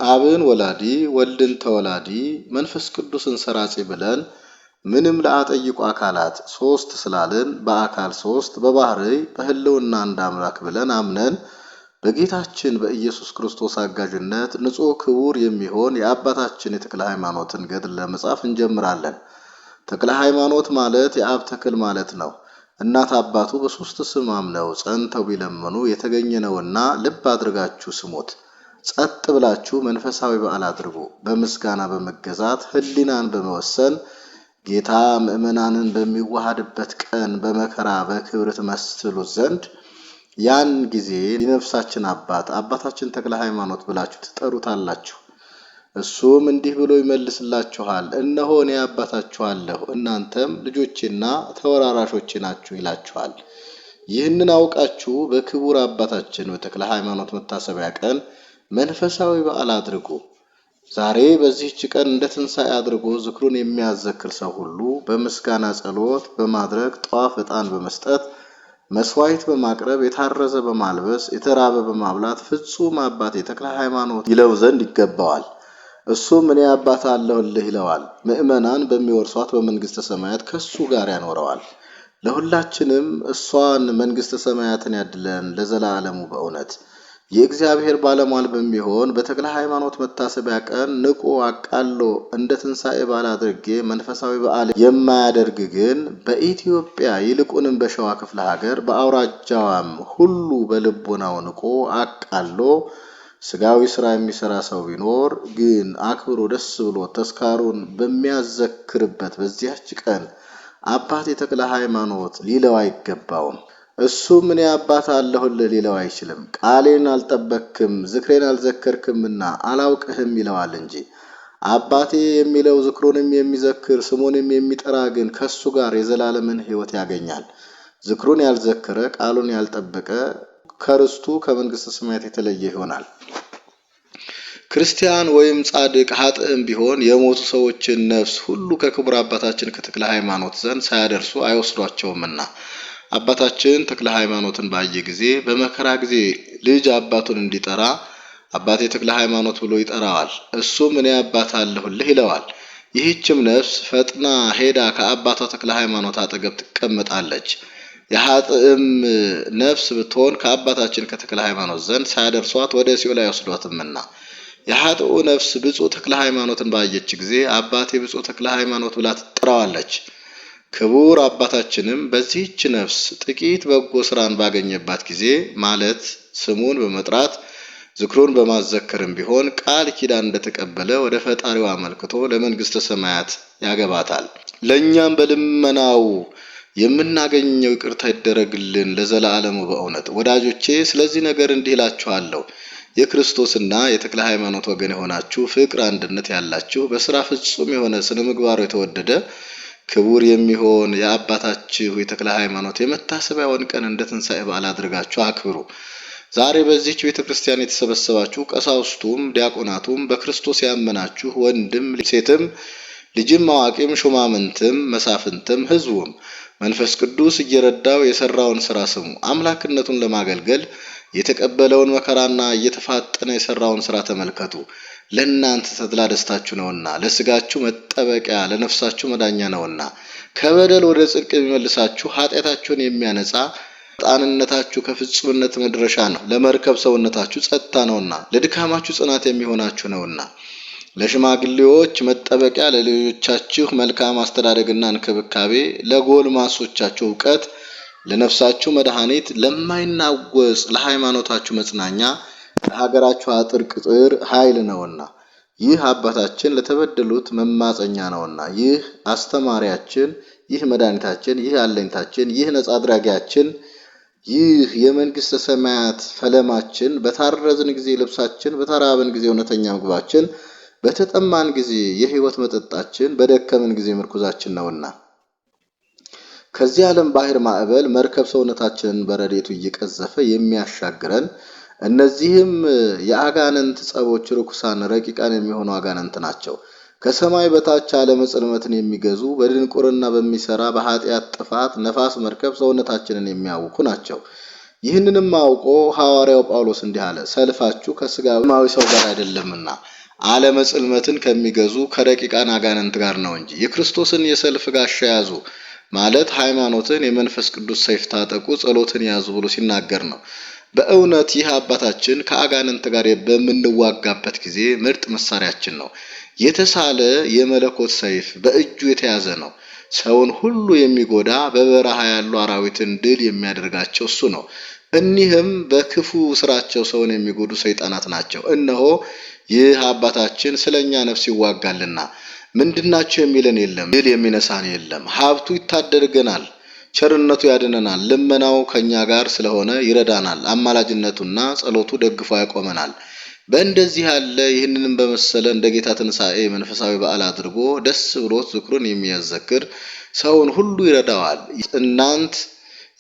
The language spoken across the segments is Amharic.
አብን ወላዲ ወልድን ተወላዲ መንፈስ ቅዱስን ሰራጺ ብለን ምንም ለአጠይቁ አካላት ሶስት ስላልን በአካል ሶስት በባህርይ በህልውና አንድ አምላክ ብለን አምነን በጌታችን በኢየሱስ ክርስቶስ አጋዥነት ንጹህ ክቡር የሚሆን የአባታችን የተክለ ሃይማኖትን ገድል ለመጻፍ እንጀምራለን። ተክለ ሃይማኖት ማለት የአብ ተክል ማለት ነው። እናት አባቱ በሶስት ስም አምነው ጸንተው ቢለምኑ የተገኘ ነውና ልብ አድርጋችሁ ስሙት። ጸጥ ብላችሁ መንፈሳዊ በዓል አድርጉ። በምስጋና በመገዛት ህሊናን በመወሰን ጌታ ምእመናንን በሚዋሃድበት ቀን በመከራ በክብር ተመስሉት ዘንድ ያን ጊዜ የነፍሳችን አባታችን ተክለ ሃይማኖት ብላችሁ ትጠሩታላችሁ። እሱም እንዲህ ብሎ ይመልስላችኋል፣ እነሆ እኔ አባታችኋለሁ እናንተም ልጆቼና ተወራራሾቼ ናችሁ ይላችኋል። ይህንን አውቃችሁ በክቡር አባታችን በተክለ ሃይማኖት መታሰቢያ ቀን መንፈሳዊ በዓል አድርጉ። ዛሬ በዚህች ቀን እንደ ትንሣኤ አድርጎ ዝክሩን የሚያዘክር ሰው ሁሉ በምስጋና ጸሎት በማድረግ ጧፍ ዕጣን በመስጠት መስዋዕት በማቅረብ የታረዘ በማልበስ የተራበ በማብላት ፍጹም አባቴ ተክለ ሃይማኖት ይለው ዘንድ ይገባዋል። እሱም እኔ አባት አለሁልህ ይለዋል። ምእመናን በሚወርሷት በመንግስተ ሰማያት ከሱ ጋር ያኖረዋል። ለሁላችንም እሷን መንግስተ ሰማያትን ያድለን ለዘላለሙ በእውነት። የእግዚአብሔር ባለሟል በሚሆን በተክለ ሃይማኖት መታሰቢያ ቀን ንቆ አቃሎ እንደ ትንሣኤ በዓል አድርጌ መንፈሳዊ በዓል የማያደርግ ግን በኢትዮጵያ ይልቁንም በሸዋ ክፍለ ሀገር በአውራጃዋም ሁሉ በልቦናው ንቆ አቃሎ ስጋዊ ስራ የሚሰራ ሰው ቢኖር ግን አክብሮ ደስ ብሎ ተስካሩን በሚያዘክርበት በዚያች ቀን አባቴ ተክለ ሃይማኖት ሊለው አይገባውም። እሱ ምን አባት አለሁልህ ሊለው አይችልም። ቃሌን አልጠበክም ዝክሬን አልዘከርክምና አላውቅህም ይለዋል እንጂ። አባቴ የሚለው ዝክሩንም የሚዘክር ስሙንም የሚጠራ ግን ከሱ ጋር የዘላለምን ሕይወት ያገኛል። ዝክሩን ያልዘከረ ቃሉን ያልጠበቀ ከርስቱ ከመንግስተ ሰማያት የተለየ ይሆናል። ክርስቲያን ወይም ጻድቅ ኃጥእም ቢሆን የሞቱ ሰዎችን ነፍስ ሁሉ ከክቡር አባታችን ከተክለ ሃይማኖት ዘንድ ሳያደርሱ አይወስዷቸውምና አባታችን ተክለ ሃይማኖትን ባየ ጊዜ በመከራ ጊዜ ልጅ አባቱን እንዲጠራ አባቴ ተክለ ሃይማኖት ብሎ ይጠራዋል። እሱም እኔ አባት አለሁልህ ይለዋል። ይህችም ነፍስ ፈጥና ሄዳ ከአባቷ ተክለ ሃይማኖት አጠገብ ትቀመጣለች። የኃጥእም ነፍስ ብትሆን ከአባታችን ከተክለ ሃይማኖት ዘንድ ሳያደርሷት ወደ ሲኦል አይወስዷትምና የኃጥኡ ነፍስ ብፁዕ ተክለ ሃይማኖትን ባየች ጊዜ አባቴ ብፁዕ ተክለ ሃይማኖት ብላ ትጠራዋለች። ክቡር አባታችንም በዚህች ነፍስ ጥቂት በጎ ስራን ባገኘባት ጊዜ ማለት ስሙን በመጥራት ዝክሩን በማዘከርም ቢሆን ቃል ኪዳን እንደተቀበለ ወደ ፈጣሪው አመልክቶ ለመንግስተ ሰማያት ያገባታል። ለኛም በልመናው የምናገኘው ይቅርታ ይደረግልን ለዘላለሙ በእውነት። ወዳጆቼ ስለዚህ ነገር እንዲህ እላችኋለሁ፣ የክርስቶስና የተክለ ሃይማኖት ወገን የሆናችሁ ፍቅር አንድነት ያላችሁ በስራ ፍጹም የሆነ ስነ ምግባሩ የተወደደ ክቡር የሚሆን የአባታችሁ የተክለ ሃይማኖት የመታሰቢያውን ቀን እንደ ትንሣኤ በዓል አድርጋችሁ አክብሩ። ዛሬ በዚህች ቤተክርስቲያን የተሰበሰባችሁ ቀሳውስቱም ዲያቆናቱም በክርስቶስ ያመናችሁ ወንድም ሴትም ልጅም አዋቂም ሹማምንትም መሳፍንትም ህዝቡም መንፈስ ቅዱስ እየረዳው የሰራውን ስራ ስሙ። አምላክነቱን ለማገልገል የተቀበለውን መከራና እየተፋጠነ የሰራውን ስራ ተመልከቱ። ለእናንተ ተድላ ደስታችሁ ነውና ለስጋችሁ መጠበቂያ ለነፍሳችሁ መዳኛ ነውና ከበደል ወደ ጽድቅ የሚመልሳችሁ ኃጢአታችሁን የሚያነጻ ጣንነታችሁ ከፍጹምነት መድረሻ ነው። ለመርከብ ሰውነታችሁ ጸጥታ ነውና ለድካማችሁ ጽናት የሚሆናችሁ ነውና ለሽማግሌዎች መጠበቂያ ለልጆቻችሁ መልካም አስተዳደግና እንክብካቤ ለጎልማሶቻችሁ ዕውቀት ለነፍሳችሁ መድኃኒት ለማይናወጽ ለሃይማኖታችሁ መጽናኛ ለሀገራችሁ አጥር ቅጥር ኃይል ነውና ይህ አባታችን ለተበደሉት መማጸኛ ነውና ይህ አስተማሪያችን ይህ መድኃኒታችን ይህ አለኝታችን ይህ ነጻ አድራጊያችን ይህ የመንግስተ ሰማያት ፈለማችን በታረዝን ጊዜ ልብሳችን በተራብን ጊዜ እውነተኛ ምግባችን በተጠማን ጊዜ የህይወት መጠጣችን በደከመን ጊዜ ምርኩዛችን ነውና ከዚህ ዓለም ባህር ማዕበል መርከብ ሰውነታችንን በረዴቱ እየቀዘፈ የሚያሻግረን እነዚህም የአጋንንት ጸቦች ርኩሳን ረቂቃን የሚሆኑ አጋንንት ናቸው። ከሰማይ በታች ዓለም ጽልመትን የሚገዙ በድንቁርና በሚሰራ በኃጢአት ጥፋት ነፋስ መርከብ ሰውነታችንን የሚያውኩ ናቸው። ይህንንም አውቆ ሐዋርያው ጳውሎስ እንዲህ አለ፣ ሰልፋችሁ ከሥጋዊ ሰው ጋር አይደለምና ዓለመ ጽልመትን ከሚገዙ ከረቂቃን አጋንንት ጋር ነው እንጂ። የክርስቶስን የሰልፍ ጋሻ ያዙ ማለት ሃይማኖትን፣ የመንፈስ ቅዱስ ሰይፍ ታጠቁ፣ ጸሎትን ያዙ ብሎ ሲናገር ነው። በእውነት ይህ አባታችን ከአጋንንት ጋር በምንዋጋበት ጊዜ ምርጥ መሳሪያችን ነው። የተሳለ የመለኮት ሰይፍ በእጁ የተያዘ ነው። ሰውን ሁሉ የሚጎዳ በበረሃ ያሉ አራዊትን ድል የሚያደርጋቸው እሱ ነው። እኒህም በክፉ ስራቸው ሰውን የሚጎዱ ሰይጣናት ናቸው። እነሆ ይህ አባታችን ስለኛ ነፍስ ይዋጋልና ምንድናቸው የሚለን የለም፣ ድል የሚነሳን የለም። ሀብቱ ይታደገናል፣ ቸርነቱ ያድነናል፣ ልመናው ከኛ ጋር ስለሆነ ይረዳናል፣ አማላጅነቱና ጸሎቱ ደግፎ ያቆመናል። በእንደዚህ ያለ ይህንንም በመሰለ እንደ ጌታ ትንሣኤ መንፈሳዊ በዓል አድርጎ ደስ ብሎት ዝክሩን የሚያዘክር ሰውን ሁሉ ይረዳዋል። እናንት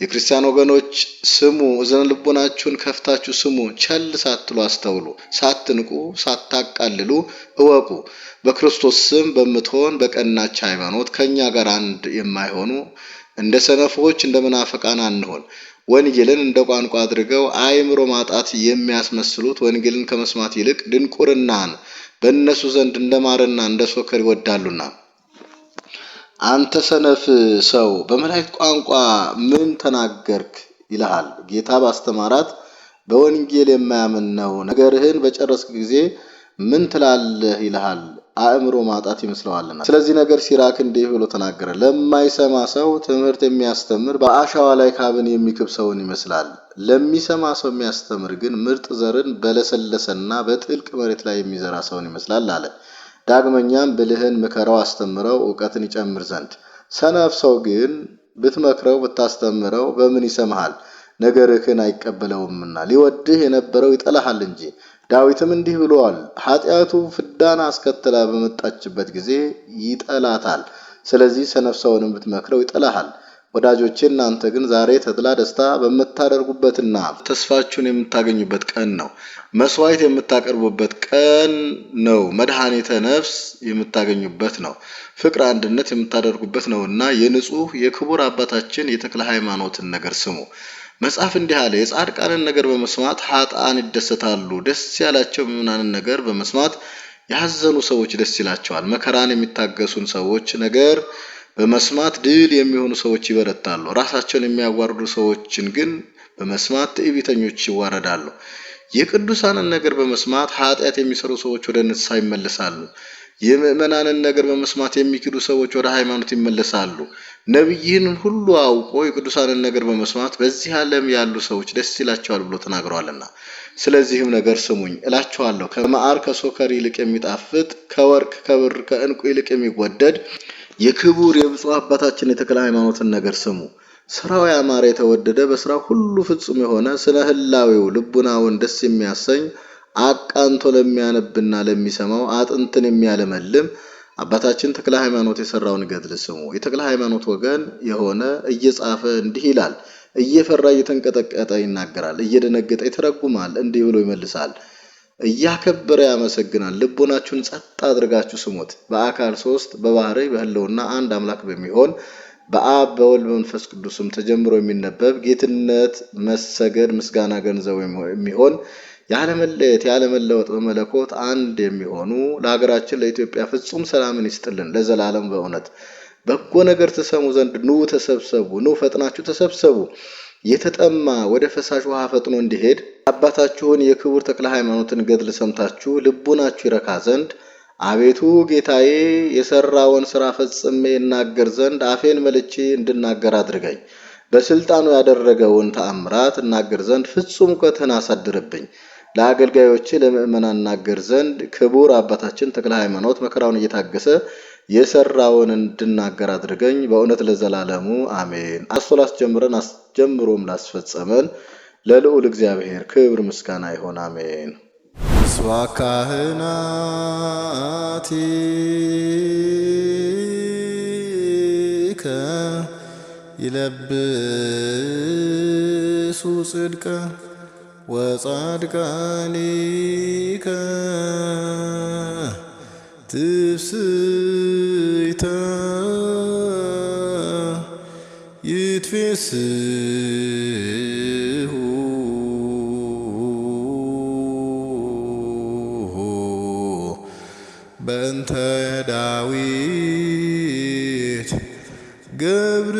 የክርስቲያን ወገኖች ስሙ፣ እዝነ ልቦናችሁን ከፍታችሁ ስሙ፣ ቸል ሳትሉ አስተውሉ፣ ሳትንቁ ሳታቃልሉ እወቁ። በክርስቶስ ስም በምትሆን በቀናች ሃይማኖት ከኛ ጋር አንድ የማይሆኑ እንደ ሰነፎች እንደ መናፍቃን አንሆን። ወንጌልን እንደ ቋንቋ አድርገው አእምሮ ማጣት የሚያስመስሉት ወንጌልን ከመስማት ይልቅ ድንቁርናን በእነሱ ዘንድ እንደማርና እንደ ሶከር ይወዳሉና። አንተ ሰነፍ ሰው በመላእክት ቋንቋ ምን ተናገርክ ይልሃል። ጌታ ባስተማራት በወንጌል የማያምን ነው። ነገርህን በጨረስክ ጊዜ ምን ትላለህ ይልሃል። አእምሮ ማጣት ይመስለዋልና። ስለዚህ ነገር ሲራክ እንዲህ ብሎ ተናገረ። ለማይሰማ ሰው ትምህርት የሚያስተምር በአሸዋ ላይ ካብን የሚክብ ሰውን ይመስላል። ለሚሰማ ሰው የሚያስተምር ግን ምርጥ ዘርን በለሰለሰና በጥልቅ መሬት ላይ የሚዘራ ሰውን ይመስላል አለ። ዳግመኛም ብልህን ምከረው አስተምረው እውቀትን ይጨምር ዘንድ። ሰነፍ ሰው ግን ብትመክረው ብታስተምረው በምን ይሰማሃል? ነገርህን አይቀበለውምና ሊወድህ የነበረው ይጠላሃል እንጂ። ዳዊትም እንዲህ ብሏል፣ ኃጢአቱ ፍዳን አስከትላ በመጣችበት ጊዜ ይጠላታል። ስለዚህ ሰነፍ ሰውንም ብትመክረው ይጠላሃል። ወዳጆቼ እናንተ ግን ዛሬ ተድላ ደስታ በምታደርጉበትና ተስፋችሁን የምታገኙበት ቀን ነው። መስዋዕት የምታቀርቡበት ቀን ነው። መድኃኒተ ነፍስ የምታገኙበት ነው። ፍቅር አንድነት የምታደርጉበት ነውና የንጹህ የክቡር አባታችን የተክለ ሃይማኖትን ነገር ስሙ። መጽሐፍ እንዲህ አለ፣ የጻድቃንን ነገር በመስማት ኃጥአን ይደሰታሉ። ደስ ያላቸው ምዕመናንን ነገር በመስማት ያዘኑ ሰዎች ደስ ይላቸዋል። መከራን የሚታገሱን ሰዎች ነገር በመስማት ድል የሚሆኑ ሰዎች ይበረታሉ። ራሳቸውን የሚያዋርዱ ሰዎችን ግን በመስማት ትዕቢተኞች ይዋረዳሉ። የቅዱሳንን ነገር በመስማት ኃጢአት የሚሰሩ ሰዎች ወደ ንስሐ ይመለሳሉ። የምዕመናንን ነገር በመስማት የሚክዱ ሰዎች ወደ ሃይማኖት ይመለሳሉ። ነቢይን ሁሉ አውቆ የቅዱሳንን ነገር በመስማት በዚህ ዓለም ያሉ ሰዎች ደስ ይላቸዋል ብሎ ተናግሯልና። ስለዚህም ነገር ስሙኝ እላችኋለሁ፣ ከማዕር ከሶከር ይልቅ የሚጣፍጥ ከወርቅ ከብር ከዕንቁ ይልቅ የሚወደድ የክቡር የብፁዕ አባታችን የተክለ ሃይማኖትን ነገር ስሙ። ስራው ያማረ የተወደደ በስራው ሁሉ ፍጹም የሆነ ስለ ህላዌው ልቡናውን ደስ የሚያሰኝ አቃንቶ ለሚያነብና ለሚሰማው አጥንትን የሚያለመልም አባታችን ተክለ ሃይማኖት የሰራውን ገድል ስሙ። የተክለ ሃይማኖት ወገን የሆነ እየጻፈ እንዲህ ይላል፣ እየፈራ እየተንቀጠቀጠ ይናገራል፣ እየደነገጠ ይተረጉማል፣ እንዲህ ብሎ ይመልሳል፣ እያከበረ ያመሰግናል። ልቦናችሁን ጸጥ አድርጋችሁ ስሙት። በአካል ሶስት በባህርይ በህልውና አንድ አምላክ በሚሆን በአብ በወልድ በመንፈስ ቅዱስም ተጀምሮ የሚነበብ ጌትነት መሰገድ ምስጋና ገንዘቡ የሚሆን ያለመለየት ያለመለወጥ በመለኮት አንድ የሚሆኑ ለሀገራችን ለኢትዮጵያ ፍጹም ሰላምን ይስጥልን ለዘላለም። በእውነት በጎ ነገር ተሰሙ ዘንድ ኑ ተሰብሰቡ፣ ኑ ፈጥናችሁ ተሰብሰቡ። የተጠማ ወደ ፈሳሽ ውሃ ፈጥኖ እንዲሄድ አባታችሁን የክቡር ተክለ ሃይማኖትን ገድል ሰምታችሁ ልቡናችሁ ይረካ ዘንድ አቤቱ ጌታዬ የሰራውን ስራ ፈጽሜ እናገር ዘንድ አፌን መልቼ እንድናገር አድርገኝ። በስልጣኑ ያደረገውን ተአምራት እናገር ዘንድ ፍጹም እውቀትህን አሳድርብኝ። ለአገልጋዮቼ ለምእመናን እናገር ዘንድ ክቡር አባታችን ተክለ ሃይማኖት መከራውን እየታገሰ የሰራውን እንድናገር አድርገኝ። በእውነት ለዘላለሙ አሜን። አሶላስ ጀምረን አስጀምሮም ላስፈጸመን ለልዑል እግዚአብሔር ክብር ምስጋና ይሆን፣ አሜን። ስዋካህናቲከ ይለብሱ ጽድቀ ወጻድቃኒከ ትፍስሕተ ይትፌስሑ በእንተ ዳዊት ገብር